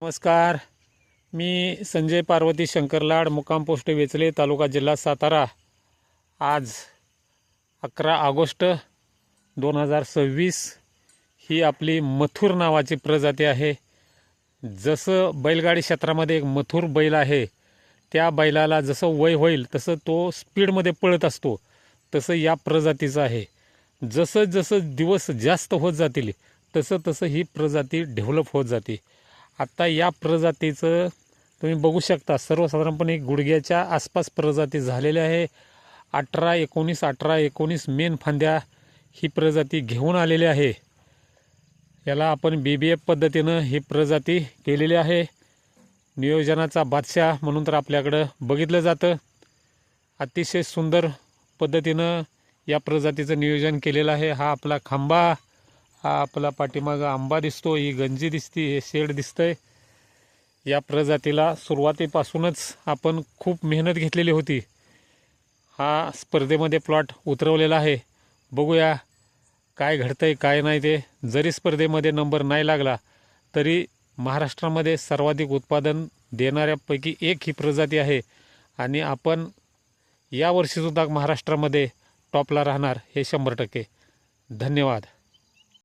नमस्कार. मी संजय पार्वती शंकरलाड, मुक्काम पोस्ट वेचले, तालुका जिल्हा सातारा. आज 11 ऑगस्ट 2026 ही आपली मथुर नावाची प्रजाती आहे. जसं बैलगाडी क्षेत्रामध्ये एक मथुर बैल आहे, त्या बैलाला जसं वय होईल तसं तो स्पीडमध्ये पळत असतो, तसं या प्रजातीचं आहे. जसं जसं दिवस जास्त होत जातील तसं तसं ही प्रजाती डेव्हलप होत जाते. आता या प्रजातीचं तुम्ही बघू शकता, सर्वसाधारणपणे गुडघ्याच्या आसपास प्रजाती झालेल्या आहे. 18-19 मेन फांद्या ही प्रजाती घेऊन आलेली आहे. याला आपण BBF पद्धतीनं ही प्रजाती केलेली आहे. नियोजनाचा बादशाह म्हणून तर आपल्याकडं बघितलं जातं. अतिशय सुंदर पद्धतीनं या प्रजातीचं नियोजन केलेलं आहे. हा आपला खांबा, हा आपला पाठीमागं आंबा दिसतो, ही गंजी दिसती, हे शेड दिसतंय. या प्रजातीला सुरुवातीपासूनच आपण खूप मेहनत घेतलेली होती. हा स्पर्धेमध्ये प्लॉट उतरवलेला आहे. बघूया काय घडतंय काय नाही ते. जरी स्पर्धेमध्ये नंबर नाही लागला तरी महाराष्ट्रामध्ये सर्वाधिक उत्पादन देणाऱ्यापैकी एक ही प्रजाती आहे आणि आपण यावर्षीसुद्धा महाराष्ट्रामध्ये टॉपला राहणार हे 100%. धन्यवाद.